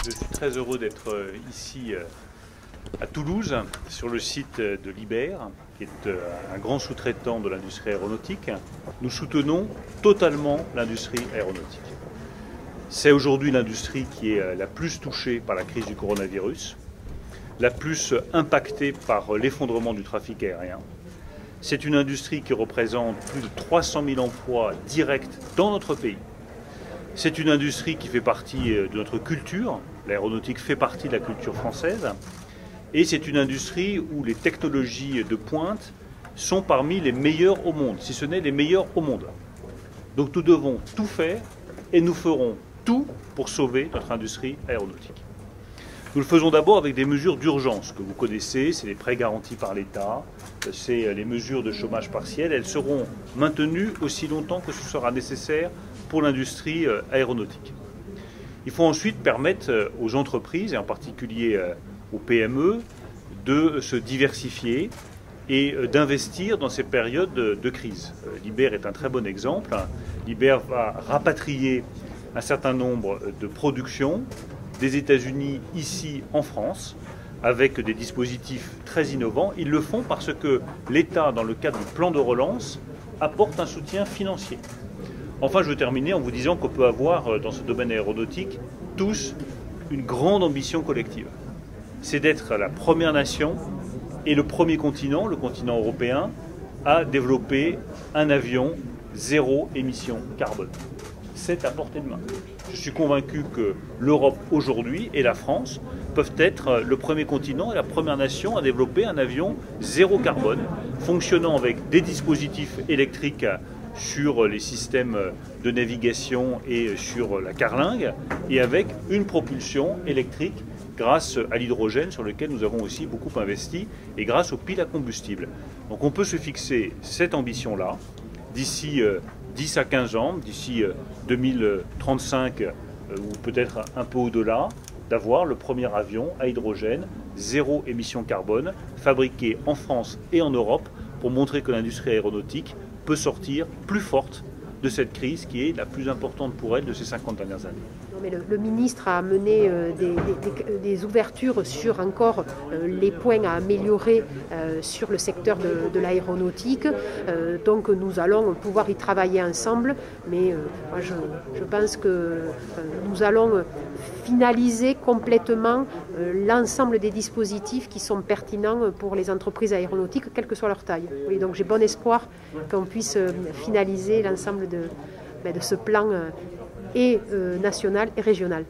Je suis très heureux d'être ici à Toulouse, sur le site de Liebherr, qui est un grand sous-traitant de l'industrie aéronautique. Nous soutenons totalement l'industrie aéronautique. C'est aujourd'hui l'industrie qui est la plus touchée par la crise du coronavirus, la plus impactée par l'effondrement du trafic aérien. C'est une industrie qui représente plus de 300 000 emplois directs dans notre pays. C'est une industrie qui fait partie de notre culture. L'aéronautique fait partie de la culture française. Et c'est une industrie où les technologies de pointe sont parmi les meilleures au monde, si ce n'est les meilleures au monde. Donc nous devons tout faire et nous ferons tout pour sauver notre industrie aéronautique. Nous le faisons d'abord avec des mesures d'urgence que vous connaissez, c'est les prêts garantis par l'État, c'est les mesures de chômage partiel. Elles seront maintenues aussi longtemps que ce sera nécessaire pour l'industrie aéronautique. Il faut ensuite permettre aux entreprises, et en particulier aux PME, de se diversifier et d'investir dans ces périodes de crise. Liebherr est un très bon exemple. Liebherr va rapatrier un certain nombre de productions des États-Unis ici en France, avec des dispositifs très innovants. Ils le font parce que l'État, dans le cadre du plan de relance, apporte un soutien financier. Enfin, je veux terminer en vous disant qu'on peut avoir dans ce domaine aéronautique tous une grande ambition collective. C'est d'être la première nation et le premier continent, le continent européen, à développer un avion zéro émission carbone. C'est à portée de main. Je suis convaincu que l'Europe aujourd'hui et la France peuvent être le premier continent et la première nation à développer un avion zéro carbone, fonctionnant avec des dispositifs électriques sur les systèmes de navigation et sur la carlingue, et avec une propulsion électrique grâce à l'hydrogène sur lequel nous avons aussi beaucoup investi, et grâce aux piles à combustible. Donc on peut se fixer cette ambition-là d'ici 10 à 15 ans, d'ici 2035 ou peut-être un peu au-delà, d'avoir le premier avion à hydrogène, zéro émission carbone, fabriqué en France et en Europe, pour montrer que l'industrie aéronautique peut sortir plus forte de cette crise qui est la plus importante pour elle de ces 50 dernières années. Non, mais le ministre a amené des ouvertures sur encore les points à améliorer sur le secteur de l'aéronautique. Donc nous allons pouvoir y travailler ensemble, mais moi je pense que nous allons finaliser complètement l'ensemble des dispositifs qui sont pertinents pour les entreprises aéronautiques, quelle que soit leur taille. Oui, donc j'ai bon espoir qu'on puisse finaliser l'ensemble de ce plan et national et régional.